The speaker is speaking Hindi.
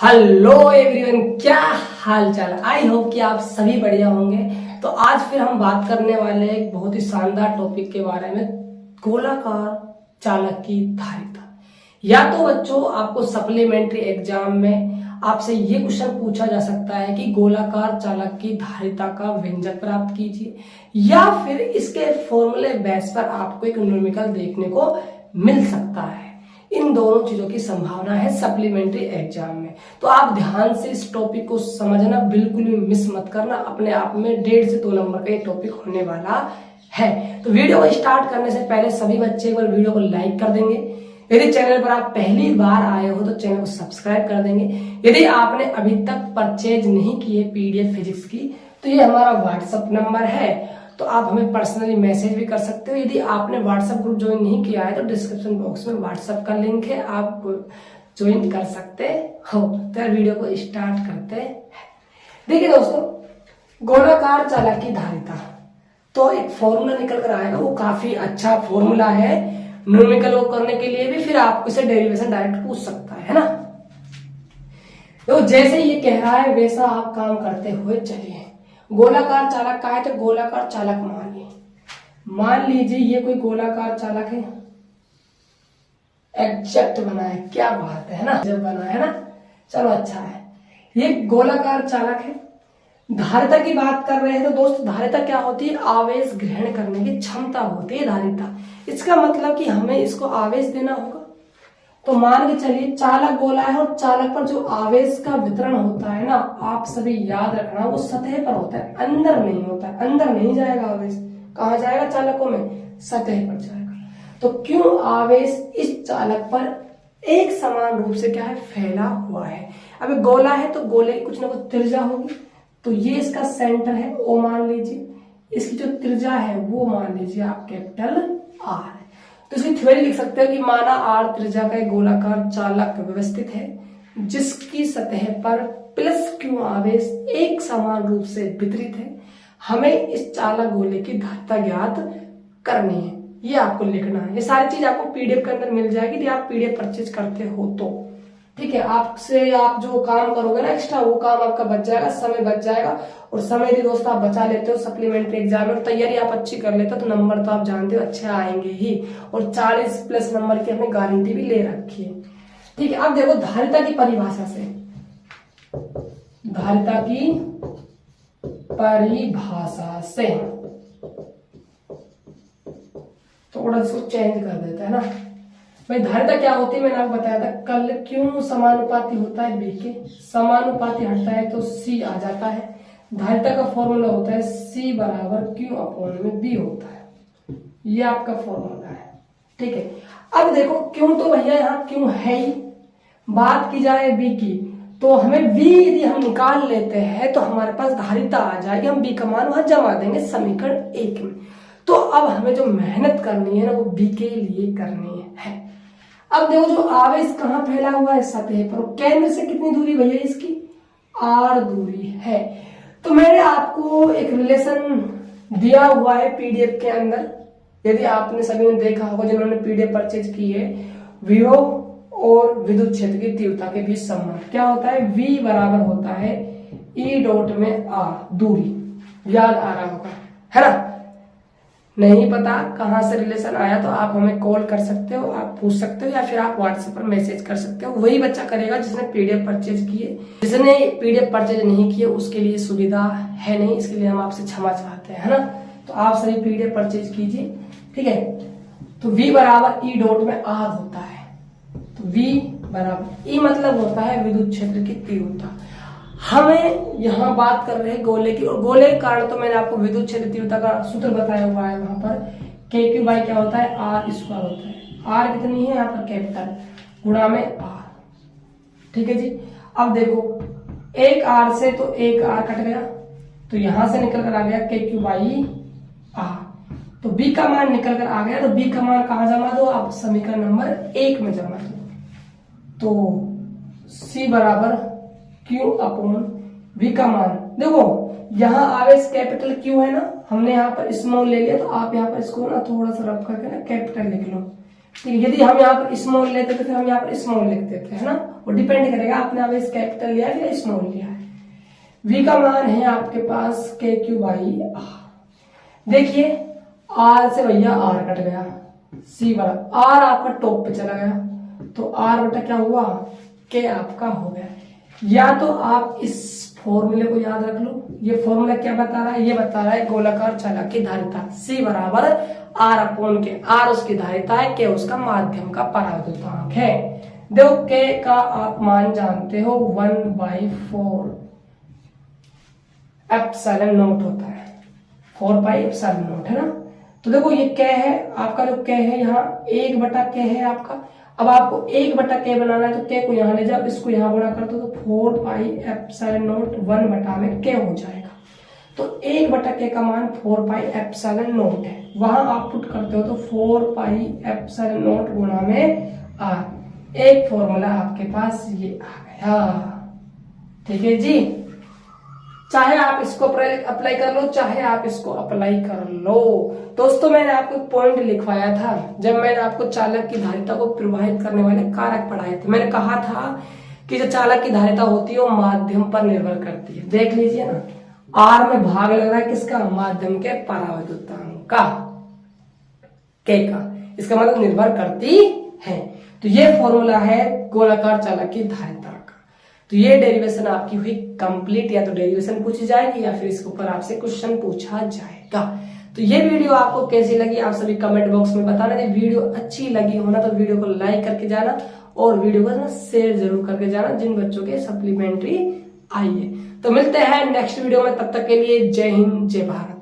हेलो एवरीवन, क्या हाल चाल। आई होप कि आप सभी बढ़िया होंगे। तो आज फिर हम बात करने वाले हैं एक बहुत ही शानदार टॉपिक के बारे में, गोलाकार चालक की धारिता। या तो बच्चों आपको सप्लीमेंट्री एग्जाम में आपसे ये क्वेश्चन पूछा जा सकता है कि गोलाकार चालक की धारिता का व्यंजक प्राप्त कीजिए, या फिर इसके फॉर्मूले बेस पर आपको एक न्यूमेरिकल देखने को मिल सकता है। इन दोनों चीजों की संभावना है सप्लीमेंट्री एग्जाम में। तो आप ध्यान से इस टॉपिक को समझना, बिल्कुल भी मिस मत करना। अपने आप में 1.5 से 2 नंबर का ये टॉपिक होने वाला है। तो वीडियो को स्टार्ट करने से पहले सभी बच्चे एक बार वीडियो को लाइक कर देंगे। यदि चैनल पर आप पहली बार आए हो तो चैनल को सब्सक्राइब कर देंगे। यदि आपने अभी तक परचेज नहीं किए पीडीएफ फिजिक्स की, तो ये हमारा व्हाट्सएप नंबर है, तो आप हमें पर्सनली मैसेज भी कर सकते हो। यदि आपने व्हाट्सएप ग्रुप ज्वाइन नहीं किया है तो डिस्क्रिप्शन बॉक्स में व्हाट्सएप का लिंक है, आप ज्वाइन कर सकते हो। तो वीडियो को स्टार्ट करते हैं। देखिए दोस्तों, गोलाकार चालक की धारिता तो एक फॉर्मूला निकल कर आएगा, वो काफी अच्छा फॉर्मूला है न्यूमेरिकल वो करने के लिए भी। फिर आपको इसे डेरिवेशन डायरेक्ट पूछ सकता है ना। तो जैसे ये कह रहा है वैसा आप काम करते हुए चलिए। गोलाकार चालक का है तो गोलाकार चालक मान लीजिए ये कोई गोलाकार चालक है, एग्जैक्ट बना है, क्या बात है ना, जब बना है ना, चलो अच्छा है। ये गोलाकार चालक है। धारिता की बात कर रहे हैं तो दोस्त, धारिता क्या होती है? आवेश ग्रहण करने की क्षमता होती है धारिता। इसका मतलब कि हमें इसको आवेश देना होगा। तो मान के चलिए चालक गोला है और चालक पर जो आवेश का वितरण होता है ना, आप सभी याद रखना, वो सतह पर होता है, अंदर नहीं होता है। अंदर नहीं जाएगा आवेश, कहाँ जाएगा? चालकों में, सतह पर जाएगा। तो क्यों आवेश इस चालक पर एक समान रूप से क्या है? फैला हुआ है। अब गोला है तो गोले की कुछ ना कुछ त्रिज्या होगी, तो ये इसका सेंटर है ओ मान लीजिए, इसकी जो त्रिज्या है वो मान लीजिए आप कैपिटल आर है। तो इसकी थ्योरी लिख सकते हो कि माना आर त्रिज्या का एक गोलाकार चालक व्यवस्थित है जिसकी सतह पर प्लस क्यू आवेश एक समान रूप से वितरित है। हमें इस चालक गोले की धारिता ज्ञात करनी है, ये आपको लिखना है। ये सारी चीज आपको पीडीएफ के अंदर मिल जाएगी यदि आप पीडीएफ परचेज करते हो तो। ठीक है, आपसे आप जो काम करोगे ना एक्स्ट्रा, वो काम आपका बच जाएगा, समय बच जाएगा। और समय यदि दोस्त आप बचा लेते हो सप्लीमेंट्री एग्जाम में, तैयारी आप अच्छी कर लेते हो तो नंबर तो आप जानते हो अच्छे आएंगे ही। और 40+ नंबर की हमने गारंटी भी ले रखी है। ठीक है, अब देखो धारिता की परिभाषा से, धारिता की परिभाषा से थोड़ा इसको चेंज कर देते हैं ना भाई। धारिता क्या होती है मैंने आपको बताया था कल, क्यों समानुपाती होता है बी के, समानुपाती हटता है तो सी आ जाता है। धारिता का फॉर्मूला होता है सी बराबर क्यू अपॉन में बी होता है, ये आपका फॉर्मूला है। ठीक है, अब देखो क्यों तो भैया यहाँ क्यों है ही। बात की जाए बी की तो हमें बी यदि हम निकाल लेते हैं तो हमारे पास धारिता आ जाएगी, हम बी का मान वहां जमा देंगे समीकरण 1 में। तो अब हमें जो मेहनत करनी है ना वो बी के लिए करनी है। अब देखो जो आवेश कहाँ फैला हुआ है? सतह पर। केंद्र से कितनी दूरी भैया इसकी? आर दूरी है। तो मैंने आपको एक रिलेशन दिया हुआ है पीडीएफ के अंदर, यदि आपने सभी ने देखा होगा जिन्होंने पीडीएफ परचेज की है। विभव और विद्युत क्षेत्र की तीव्रता के बीच संबंध क्या होता है? V बराबर होता है E डॉट में R, दूरी याद आ रहा होगा है ना। नहीं पता कहां से रिलेशन आया तो आप हमें कॉल कर सकते हो, आप पूछ सकते हो, या फिर आप व्हाट्सएप पर मैसेज कर सकते हो। वही बच्चा करेगा जिसने पीडीएफ परचेज किए। जिसने पीडीएफ परचेज नहीं किए उसके लिए सुविधा है नहीं, इसके लिए हम आपसे क्षमा चाहते हैं, है ना। तो आप सभी पीडीएफ परचेज कीजिए। ठीक है, तो V बराबर E डॉट में R होता है। तो V बराबर E मतलब होता है विद्युत क्षेत्र की तीव्रता। हमें यहाँ बात कर रहे हैं गोले की, और गोले के कारण तो मैंने आपको विद्युत क्षेत्र तीव्रता का सूत्र बताया हुआ है। वहां पर के क्यू बाई क्या होता है? आर स्क्वायर होता है। आर कितनी है यहाँ पर? कैपिटल गुणा में आर। ठीक है जी। अब देखो एक आर से तो एक आर कट गया, तो यहां से निकल कर आ गया के क्यू बाई आर। तो बी का मान निकल कर आ गया, तो बी का मान कहाँ जमा दो? आप समीकरण नंबर 1 में जमा दो। तो सी बराबर क्यू अपॉन वी का मान, देखो यहाँ आवेश कैपिटल क्यू है ना, हमने यहाँ पर स्मॉल ले लिया, तो आप यहाँ पर इसको ना थोड़ा सा रफ करके ना कैपिटल लिख लो। ठीक है, यदि हम यहाँ पर स्मॉल लेते तो फिर हम यहाँ पर स्मॉल लिख देते हैं ना, वो डिपेंड करेगा आपने अब इस कैपिटल लिया है या स्मॉल लिया है। v का मान है आपके पास KQ/r। देखिए r से भैया r कट गया, c बड़ा r आपका टॉप पे चला गया, तो r बटा क्या हुआ k आपका हो गया। या तो आप इस फॉर्मूले को याद रख लो, ये फॉर्मूला क्या बता रहा है, ये बता रहा है गोलाकार चालक की धारिता c बराबर r/k, r उसकी धारिता है, k उसका माध्यम का परावर्तनांक है। देखो k का आप मान जानते हो 1/4 एप्सिलॉन नॉट होता है, 4 पाई एप्सिलॉन नॉट है ना। तो देखो ये k है आपका, जो k है यहाँ 1/k है आपका। अब आपको 1/k बनाना है तो k को यहाँ ले जाओ, इसको यहाँ गुणा कर दो तो 4 पाई एप्सिलॉन नॉट 1/k हो जाएगा। तो 1/k का मान 4 पाई एप्सिलॉन नॉट है, वहां आप पुट करते हो तो 4 पाई एप्सिलॉन नॉट गुणा में r। एक फॉर्मूला आपके पास ये आ गया, ठीक है जी। चाहे आप इसको अप्लाई कर लो, चाहे आप इसको अप्लाई कर लो। दोस्तों मैंने आपको पॉइंट लिखवाया था जब मैंने आपको चालक की धारिता को प्रवाहित करने वाले कारक पढ़ाए थे। मैंने कहा था कि जो चालक की धारिता होती है वो माध्यम पर निर्भर करती है। देख लीजिए ना, आर में भाग लग रहा है किसका, माध्यम के परावर्तनांक का, के का, इसका मतलब निर्भर करती है। तो ये फॉर्मूला है गोलाकार चालक की धारिता का। तो ये डेरिवेशन आपकी हुई कंप्लीट, या तो डेरिवेशन पूछी जाएगी या फिर इसके ऊपर आपसे क्वेश्चन पूछा जाएगा। तो ये वीडियो आपको कैसी लगी आप सभी कमेंट बॉक्स में बताना। यदि वीडियो अच्छी लगी हो ना तो वीडियो को लाइक करके जाना और वीडियो को ना शेयर जरूर करके जाना जिन बच्चों के सप्लीमेंट्री आई है। तो मिलते हैं नेक्स्ट वीडियो में, तब तक के लिए जय हिंद जय भारत।